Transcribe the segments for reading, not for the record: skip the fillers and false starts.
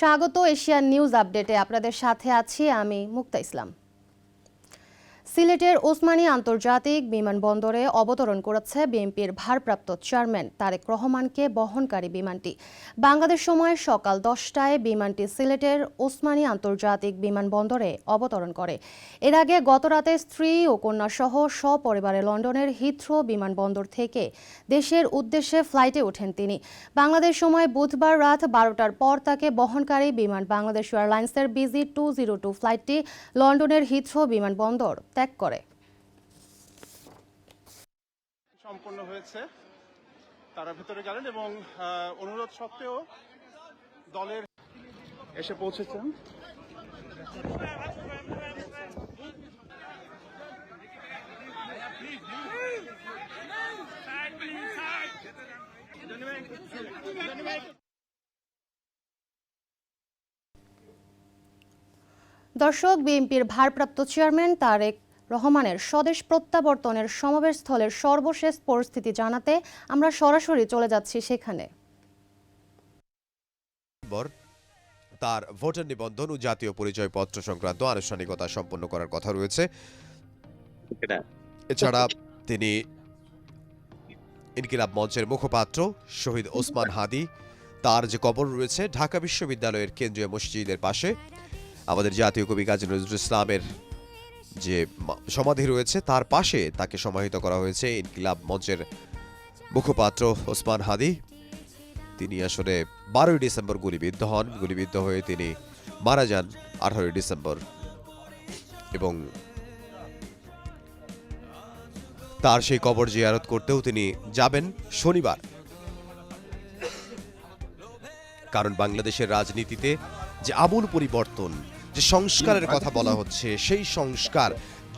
স্বাগত Asian news আপডেটে। আপনাদের সাথে আছি আমি মুক্তা ইসলাম। সিলেটের ওসমানী আন্তর্জাতিক বিমানবন্দরে অবতরণ করেছে বিএনপির ভারপ্রাপ্ত চেয়ারম্যান তারেক রহমানকে বহনকারী বিমানটি। বাংলাদেশ সময় সকাল 10টায় বিমানটি সিলেটের ওসমানী আন্তর্জাতিক বিমানবন্দরে অবতরণ করে। এর আগে গতরাতে স্ত্রী ও কন্যাসহ সপরিবারে লন্ডনের হিথ্রো বিমানবন্দর থেকে দেশের উদ্দেশ্যে ফ্লাইটে ওঠেন তিনি। বাংলাদেশ সময় বুধবার রাত 12টার পর তাকে বহনকারী বিমান বাংলাদেশ এয়ারলাইন্সের BG202 ফ্লাইটটি লন্ডনের হিথ্রো বিমানবন্দর ত্যাগ করে। সম্পন্ন হয়েছে, তারা ভেতরে গেলেন এবং অনুরোধ সত্ত্বেও দলের এসে পৌঁছেছেন। দর্শক, বিএনপির ভারপ্রাপ্ত চেয়ারম্যান তারেক রহমানের স্বদেশ প্রত্যাবর্তনের সমাবেশস্থলের সর্বশেষ পরিস্থিতি জানাতে আমরা সরাসরি চলে যাচ্ছি সেখানে। তার ভোটার নিবন্ধন ও জাতীয় পরিচয়পত্র সংক্রান্ত আনুষ্ঠানিকতা সম্পন্ন করার কথা রয়েছে। এছাড়া তিনি ইনকিলাব মঞ্চের মুখপাত্র শহীদ ওসমান হাদি, তার যে কবর রয়েছে ঢাকা বিশ্ববিদ্যালয়ের কেন্দ্রীয় মসজিদের পাশে, আমাদের জাতীয় কবি কাজী নজরুল ইসলামের যে সমাধি রয়েছে তার পাশে তাকে সমাহিত করা হয়েছে। ইনকিলাব মঞ্চের মুখপাত্র ওসমান হাদি তিনি আসলে 12ই ডিসেম্বর গুলিবিদ্ধ হন। গুলিবিদ্ধ হয়ে তিনি মারা যান 18ই ডিসেম্বর এবং তার সেই কবর জিয়ারত করতেও তিনি যাবেন শনিবার। কারণ বাংলাদেশের রাজনীতিতে যে আমূল পরিবর্তন, যে সংস্কারের কথা বলা হচ্ছে, সেই সংস্কার,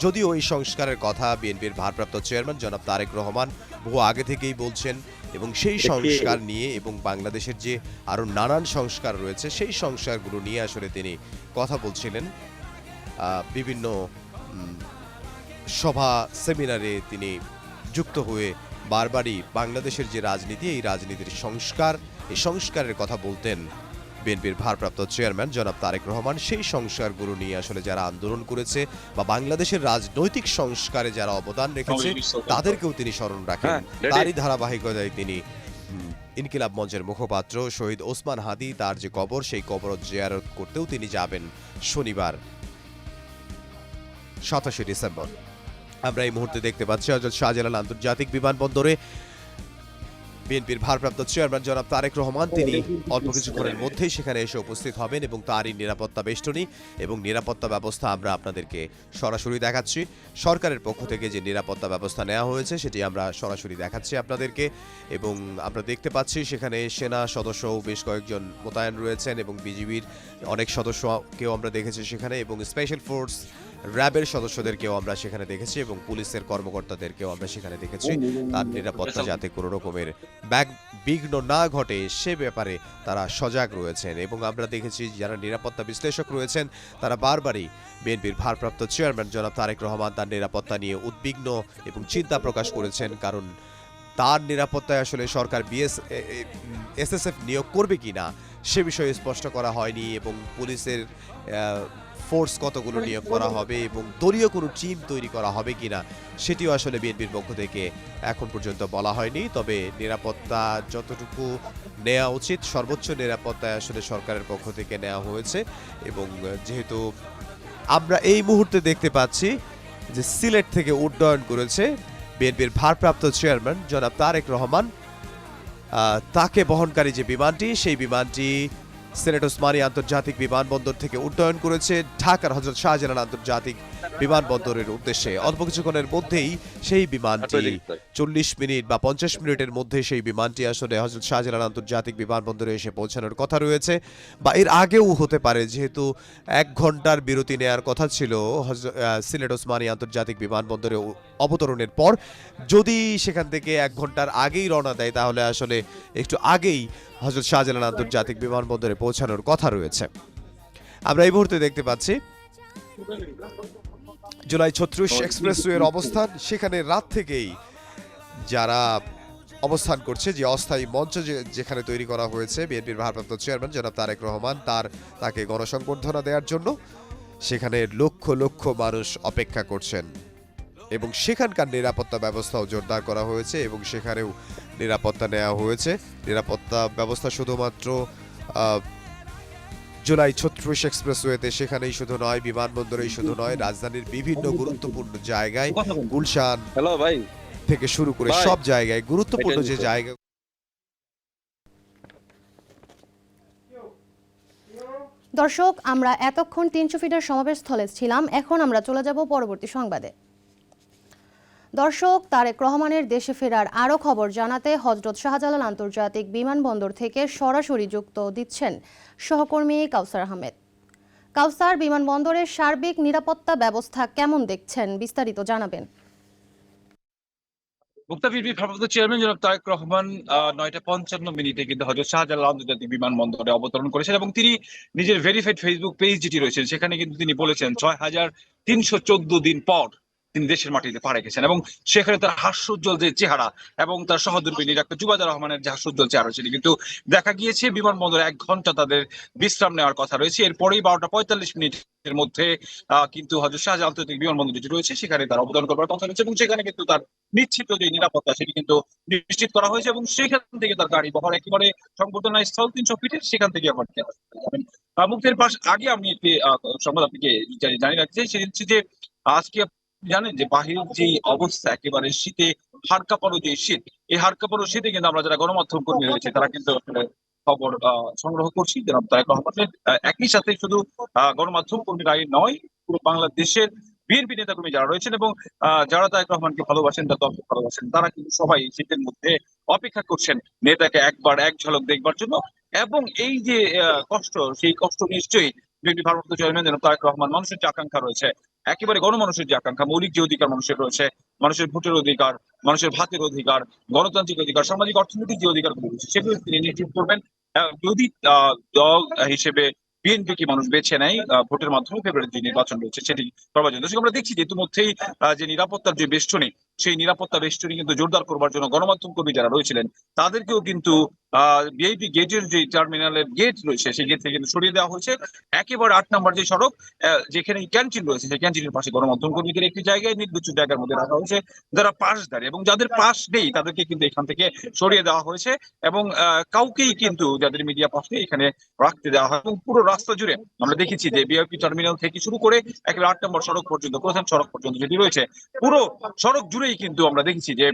যদিও এই সংস্কারের কথা বিএনপির ভারপ্রাপ্ত চেয়ারম্যান জনাব তারেক রহমান বহু আগে থেকেই বলছেন এবং সেই সংস্কার নিয়ে এবং বাংলাদেশের যে আরো নানান সংস্কার রয়েছে সেই সংস্কারগুলো নিয়ে আসলে তিনি কথা বলছিলেন। বিভিন্ন সভা সেমিনারে তিনি যুক্ত হয়ে বারবারই বাংলাদেশের যে রাজনীতি, এই রাজনীতির সংস্কার, এই সংস্কারের কথা বলতেন বিএনপির ভারপ্রাপ্ত চেয়ারম্যান জনাব তারেক রহমান। সেই সংস্কারগুলো নিয়ে আসলে যারা আন্দোলন করেছে বা বাংলাদেশের রাজনৈতিক সংস্কারে যারা অবদান রেখেছে তাদেরকেও তিনি স্মরণ রাখেন। তারই ধারাবাহিকতায় তিনি ইনকিলাব মঞ্চের মুখপাত্র শহীদ ওসমান হাদি, তার যে কবর, সেই কবর জিয়ারত করতেও তিনি যাবেন শনিবার 27 ডিসেম্বর। আমরা এই মুহূর্তে দেখতে পাচ্ছি হযরত শাহজালাল আন্তর্জাতিক বিমানবন্দরে বিএনপির ভারপ্রাপ্ত চেয়ারম্যান জনাব তারেক রহমান তিনি অল্প কিছুক্ষণের মধ্যেই সেখানে এসে উপস্থিত হবেন এবং তারই নিরাপত্তা বেষ্টনী এবং নিরাপত্তা ব্যবস্থা আমরা আপনাদেরকে সরাসরি দেখাচ্ছি। সরকারের পক্ষ থেকে যে নিরাপত্তা ব্যবস্থা নেওয়া হয়েছে সেটি আমরা সরাসরি দেখাচ্ছি আপনাদেরকে এবং আমরা দেখতে পাচ্ছি সেখানে সেনা সদস্যও বেশ কয়েকজন মোতায়েন রয়েছেন এবং বিজিবির অনেক সদস্যকেও আমরা দেখেছি সেখানে এবং স্পেশাল ফোর্স র্যাবের সদস্যদেরকেও আমরা সেখানে দেখেছি এবং পুলিশের কর্মকর্তাদেরকেও আমরা সেখানে দেখেছি। তার নিরাপত্তা যাতে কোনো রকমের বিঘ্ন না ঘটে সে ব্যাপারে তারা সজাগ রয়েছেন এবং আমরা দেখেছি যারা নিরাপত্তা বিশ্লেষক রয়েছেন তারা বারবারই বিএনপির ভারপ্রাপ্ত চেয়ারম্যান জনাব তারেক রহমান তার নিরাপত্তা নিয়ে উদ্বিগ্ন এবং চিন্তা প্রকাশ করেছেন। কারণ তার নিরাপত্তায় আসলে সরকার SSF নিয়োগ করবে কিনা সে বিষয়ে স্পষ্ট করা হয়নি এবং পুলিশের ফোর্স কতগুলো নিয়োগ করা হবে এবং দলীয় কোনো টিম তৈরি করা হবে কিনা সেটিও আসলে বিএনপির পক্ষ থেকে এখন পর্যন্ত বলা হয়নি। তবে নিরাপত্তা যতটুকু নেওয়া উচিত সর্বোচ্চ নিরাপত্তায় আসলে সরকারের পক্ষ থেকে নেওয়া হয়েছে এবং যেহেতু আমরা এই মুহূর্তে দেখতে পাচ্ছি যে সিলেট থেকে উড্ডয়ন করেছে বিএনপির ভারপ্রাপ্ত চেয়ারম্যান জনাব তারেক রহমান, তাকে বহনকারী যে বিমানটি সেই বিমানটি সিলেট ওসমানী আন্তর্জাতিক বিমানবন্দর থেকে উড্ডয়ন করেছে ঢাকার হযরত শাহজালাল আন্তর্জাতিক বিমানবন্দরের উদ্দেশ্যে। অল্প কিছুক্ষণের মধ্যেই সেই বিমানটি 40 মিনিট বা 50 মিনিটের মধ্যে সেই বিমানটি আসলে হযরত শাহজালাল আন্তর্জাতিক বিমানবন্দরে এসে পৌঁছানোর কথা রয়েছে বা এর আগেও হতে পারে, যেহেতু 1 ঘন্টার বিরতি নেওয়ার কথা ছিল সিলেট ওসমানী আন্তর্জাতিক বিমানবন্দরে অবতরণের পর। যদি সেখান থেকে 1 ঘন্টার আগেই রওনা দেয় তাহলে আসলে একটু আগেই হযরত শাহজালাল আন্তর্জাতিক বিমানবন্দরে পৌঁছানোর কথা রয়েছে। আমরা এই মুহূর্তে দেখতে পাচ্ছি জুলাই 36 এক্সপ্রেসওয়ের অবস্থান। সেখানে রাত থেকেই যারা অবস্থান করছে, যে অস্থায়ী মঞ্চ যেখানে তৈরি করা হয়েছে বিএনপির ভারপ্রাপ্ত চেয়ারম্যান জনাব তারেক রহমান তাকে গণসংবর্ধনা দেওয়ার জন্য, সেখানে লক্ষ লক্ষ মানুষ অপেক্ষা করছেন এবং সেখানকার নিরাপত্তা ব্যবস্থাও জোরদার করা হয়েছে এবং সেখানেও নিরাপত্তা নেওয়া হয়েছে। নিরাপত্তা ব্যবস্থা শুধুমাত্র জুলাই 36 এক্সপ্রেসওয়েতে সেখানেই শুধু নয়, বিমানবন্দরেই শুধু নয়, রাজধানীর বিভিন্ন গুরুত্বপূর্ণ জায়গায়, গুলশান হ্যালো ভাই থেকে শুরু করে সব জায়গায় গুরুত্বপূর্ণ যে জায়গা। দর্শক, আমরা এতক্ষণ 300 ফিটের সমাবেশস্থলে ছিলাম, এখন আমরা চলে যাব পরবর্তী সংবাদে। দর্শক, তারেক রহমানের দেশে ফেরার আরও খবর জানাতে হযরত শাহজালাল আন্তর্জাতিক বিমানবন্দর থেকে সরাসরি যুক্ত দিচ্ছেন সহকর্মী কাউসার আহমেদ। কাউসার, বিমানবন্দরের সার্বিক নিরাপত্তা ব্যবস্থা কেমন দেখছেন, বিস্তারিত জানাবেন। বিএনপির ভারপ্রাপ্ত চেয়ারম্যান জনাব তারেক রহমান 9:55 কিন্তু হযরত শাহজালাল আন্তর্জাতিক বিমানবন্দরে অবতরণ করেছেন এবং তিনি নিজের ভেরিফাইড ফেসবুক পেজ যেটি রয়েছেন সেখানে কিন্তু তিনি বলেছেন 6314 দিন পর তিনি দেশের মাটিতে পা রেখেছেন এবং সেখানে তার হাস্যোজ্জ্বল যে চেহারা এবং তার সহধর্মিনী ডাক্তার জুবাইদা রহমানের যে হাস্যোজ্জ্বল চেহারা সেটি কিন্তু দেখা গিয়েছে। বিমানবন্দরে 1 ঘন্টা তাদের বিশ্রাম নেওয়ার কথা রয়েছে, এরপরেই 12:45 মধ্যে কিন্তু হযরত শাহজালাল আন্তর্জাতিক বিমানবন্দর যেটি রয়েছে সেখানে তার অবতরণ করবার কথা রয়েছে এবং সেখানে কিন্তু তার নিশ্চিত যে নিরাপত্তা সেটি কিন্তু নিশ্চিত করা হয়েছে এবং সেখান থেকে তার গাড়ি বহর একেবারে সংবর্ধনা স্থল 300 ফিটের সেখান থেকে আবার মুক্তির পাশ। আগে আমি একটি সংবাদ আপনাকে জানিয়ে রাখতে চাই, সেটি হচ্ছে যে আজকে জানেন যে বাহিরের যে অবস্থা, একেবারে শীতে হাড় কাঁপানো যে শীত, এই হাড় কাঁপানো শীতে কিন্তু আমরা যারা গণমাধ্যম কর্মী রয়েছে তারা কিন্তু খবর সংগ্রহ করছি জনাব তারেক রহমানের। একই সাথে শুধু গণমাধ্যম কর্মীরাই নয়, পুরো বাংলাদেশের বিএনপি নেতাকর্মী যারা রয়েছেন এবং যারা তারেক রহমানকে ভালোবাসেন, তার দলকে ভালোবাসেন, তারা কিন্তু সবাই শীতের মধ্যে অপেক্ষা করছেন নেতাকে একবার এক ঝলক দেখবার জন্য। এবং এই যে কষ্ট, সেই কষ্ট নিশ্চয়ই বিএনপি ভারপ্রাপ্ত চেয়ারম্যান জনাব তারেক রহমান, মানুষের যে আকাঙ্ক্ষা রয়েছে, একেবারে গণমানুষের যে আকাঙ্ক্ষা, মৌলিক যে অধিকার মানুষের রয়েছে, মানুষের ভোটের অধিকার, মানুষের ভাতের অধিকার, গণতান্ত্রিক অধিকার, সামাজিক অর্থনৈতিক যে অধিকারগুলো রয়েছে সেগুলো তিনি নিশ্চিত করবেন। যদি দল হিসেবে বিএনপি কি মানুষ বেছে নেয় ভোটের মাধ্যমে ফেব্রুয়ারির যে নির্বাচন রয়েছে সেটি করবার জন্য। আমরা দেখছি যে ইতিমধ্যেই যে নিরাপত্তার যে বেষ্টনী, সেই নিরাপত্তা বেষ্টনী কিন্তু জোরদার করবার জন্য গণমাধ্যম কর্মী যারা রয়েছিলেন তাদেরকেও কিন্তু ভিআইপি গেটের যে টার্মিনালের গেট রয়েছে সেই গেট থেকে কিন্তু সরিয়ে দেওয়া হয়েছে। একেবারে 8 নম্বর যে সড়ক, যেখানে ক্যান্টিন রয়েছে, সেই ক্যান্টিনের পাশে গণমাধ্যম কর্মীদের একটি জায়গায় নির্দিষ্ট জায়গার মধ্যে রাখা হয়েছে, যারা পাশধারী এবং যাদের পাশ নেই তাদেরকে কিন্তু এখান থেকে সরিয়ে দেওয়া হয়েছে এবং কাউকেই কিন্তু যাদের মিডিয়া পাশ নেই এখানে রাখতে দেওয়া হয়। এবং পুরো রাস্তা জুড়ে আমরা দেখেছি যে ভিআইপি টার্মিনাল থেকে শুরু করে একেবারে 8 নম্বর সড়ক পর্যন্ত, প্রধান সড়ক পর্যন্ত যেটি রয়েছে, পুরো সড়ক জুড়েই কিন্তু আমরা দেখেছি যে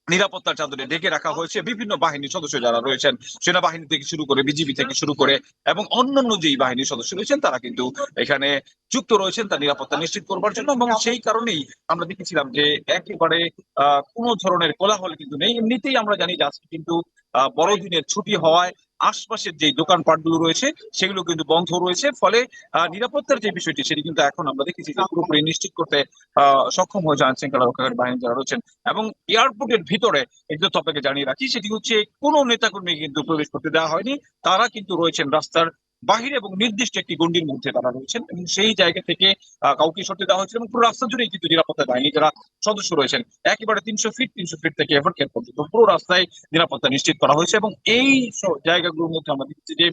নিরাপত্তার চাদরে ঢেকে রাখা হয়েছে বিভিন্ন বাহিনীর সদস্য যারা রয়েছেন, সেনাবাহিনী থেকে শুরু করে বিজিবি থেকে শুরু করে এবং অন্যান্য যেই বাহিনীর সদস্য রয়েছেন তারা কিন্তু এখানে যুক্ত রয়েছেন তার নিরাপত্তা নিশ্চিত করবার জন্য। এবং সেই কারণেই আমরা দেখেছিলাম যে একেবারে কোনো ধরনের কোলাহল কিন্তু নেই। এমনিতেই আমরা জানি যে আজকে কিন্তু বড়দিনের ছুটি হওয়ায় আশপাশের যে দোকানপাটগুলো রয়েছে সেগুলো কিন্তু বন্ধ রয়েছে, ফলে নিরাপত্তার যে বিষয়টি সেটি কিন্তু এখন আমরা দেখেছি যে পুরোপুরি নিশ্চিত করতে সক্ষম হয়েছে আইন শৃঙ্খলা রক্ষাকারী বাহিনী যারা রয়েছেন। এবং এয়ারপোর্টের ভিতরে একটু আপনাকে জানিয়ে রাখি, সেটি হচ্ছে কোনো নেতাকর্মী কিন্তু প্রবেশ করতে দেওয়া হয়নি, তারা কিন্তু রয়েছেন রাস্তার বাহিরে এবং নির্দিষ্ট একটি গণ্ডির মধ্যে তারা রয়েছেন এবং সেই জায়গা থেকে কাউকে সরতে দেওয়া হয়েছে এবং পুরো রাস্তা জুড়েই কিন্তু নিরাপত্তা বাহিনী যারা সদস্য রয়েছেন একেবারে 300 ফিট থেকে এভার কেয়ার পর্যন্ত পুরো রাস্তায় নিরাপত্তা নিশ্চিত করা হয়েছে। এবং এই জায়গাগুলোর মধ্যে আমরা দেখছি যে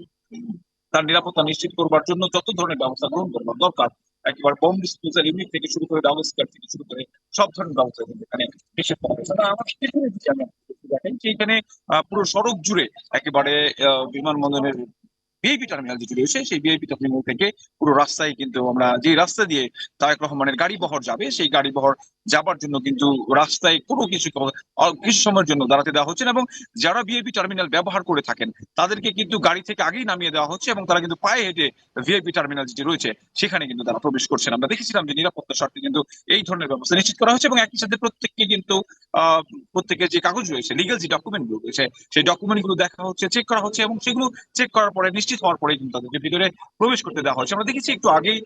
তার নিরাপত্তা নিশ্চিত করবার জন্য যত ধরনের ব্যবস্থা গ্রহণ করবার দরকার, একেবারে বম্ব ডিসপোজাল ইউনিট থেকে শুরু করে ডাবল স্কোয়াড থেকে শুরু করে সব ধরনের ব্যবস্থা কিন্তু এখানে নিশ্চিত করা হয়েছে। আমার দেখেন যে এখানে পুরো সড়ক জুড়ে একেবারে বিমানবন্দরের ভিআইপি টার্মিনাল যেটি রয়েছে সেই ভিআইপি টার্মিনাল থেকে পুরো রাস্তায় কিন্তু আমরা যে রাস্তা দিয়ে তারেক রহমানের গাড়ি বহর যাবে সেই গাড়ি বহর যাবার জন্য কিন্তু রাস্তায় কোনো কিছু সময়ের জন্য দাঁড়াতে দেওয়া হচ্ছে না এবং যারা ভিআইপি টার্মিনাল ব্যবহার করে থাকেন তাদেরকে কিন্তু গাড়ি থেকে আগেই নামিয়ে দেওয়া হচ্ছে এবং তারা কিন্তু পায়ে হেঁটে ভিআইপি টার্মিনাল যেটি রয়েছে সেখানে কিন্তু তারা প্রবেশ করছেন। আমরা দেখেছিলাম যে নিরাপত্তার স্বার্থে কিন্তু এই ধরনের ব্যবস্থা নিশ্চিত করা হচ্ছে এবং একই সাথে প্রত্যেককে কিন্তু প্রত্যেকের যে কাগজ রয়েছে, লিগ্যাল যে ডকুমেন্ট গুলো রয়েছে সেই ডকুমেন্ট গুলো দেখা হচ্ছে, চেক করা হচ্ছে এবং সেগুলো চেক করার পরে নিশ্চিত হওয়ার পরে কিন্তু তাদেরকে ভিতরে প্রবেশ করতে দেওয়া হচ্ছে। আমরা দেখেছি একটু আগেই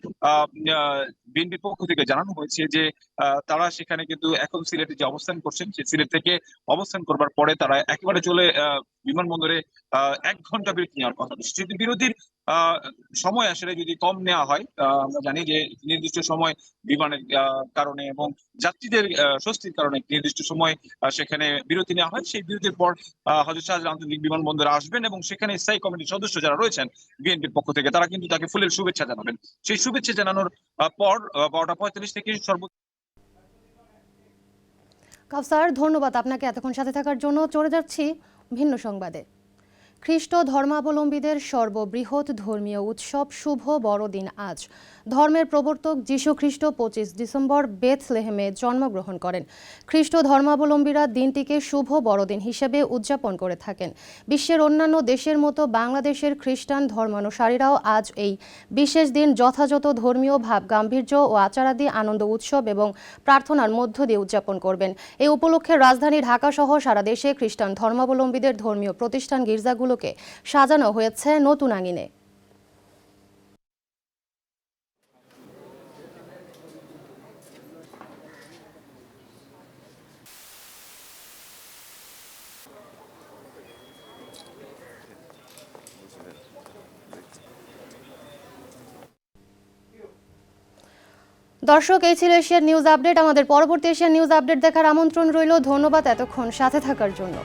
বিএনপির পক্ষ থেকে জানানো হয়েছে যে তারা সেখানে কিন্তু এখন সিলেটে যে অবস্থান করছেন সেই সিলেট থেকে অবস্থান করবার পরে তারা একেবারে চলে বিমানবন্দরে 1 ঘন্টা বিরতি নেওয়ার কথা। বিরতির সময় আসলে যদি কম নেওয়া হয়, আমরা জানি যে নির্দিষ্ট সময় বিমানের কারণে এবং যাত্রীদের স্বস্তির কারণে নির্দিষ্ট সময় সেখানে বিরতি নেওয়া হয়। সেই বিরতির পর হযরত শাহজালাল আন্তর্জাতিক বিমানবন্দরে আসবেন এবং সেখানে স্থায়ী কমিটির সদস্য যারা রয়েছেন বিএনপির পক্ষ থেকে, তারা কিন্তু তাকে ফুলের শুভেচ্ছা জানাবেন। সেই শুভেচ্ছা জানানোর পর 12:45 থেকে সর্বোচ্চ। কাউসার, ধন্যবাদ আপনাকে এতক্ষণ সাথে থাকার জন্য। চলে যাচ্ছি ভিন্ন সংবাদে। খ্রিস্ট ধর্মাবলম্বীদের সর্ববৃহৎ ধর্মীয় উৎসব শুভ বড়দিন আজ। ধর্মের প্রবর্তক যীশু খ্রিস্ট 25 ডিসেম্বর বেথলেহেমে জন্মগ্রহণ করেন। খ্রিস্ট ধর্মাবলম্বীরা দিনটিকে শুভ বড়দিন হিসেবে উদযাপন করে থাকেন। বিশ্বের অন্যান্য দেশের মতো বাংলাদেশের খ্রিস্টান ধর্মানুসারীরাও আজ এই বিশেষ দিন যথাযথ ধর্মীয় ভাব গাম্ভীর্য ও আচারাদি আনন্দ উৎসব এবং প্রার্থনার মধ্য দিয়ে উদযাপন করবেন। এই উপলক্ষে রাজধানী ঢাকা সহ সারা দেশে খ্রিস্টান ধর্মাবলম্বীদের ধর্মীয় প্রতিষ্ঠান গির্জাগুলোকে সাজানো হয়েছে নতুন আঙিনে। দর্শক, এই ছিল এশিয়ার নিউজ আপডেট। আমাদের পরবর্তী এশিয়ার নিউজ আপডেট দেখার আমন্ত্রণ রইল। ধন্যবাদ এতক্ষণ সাথে থাকার জন্য।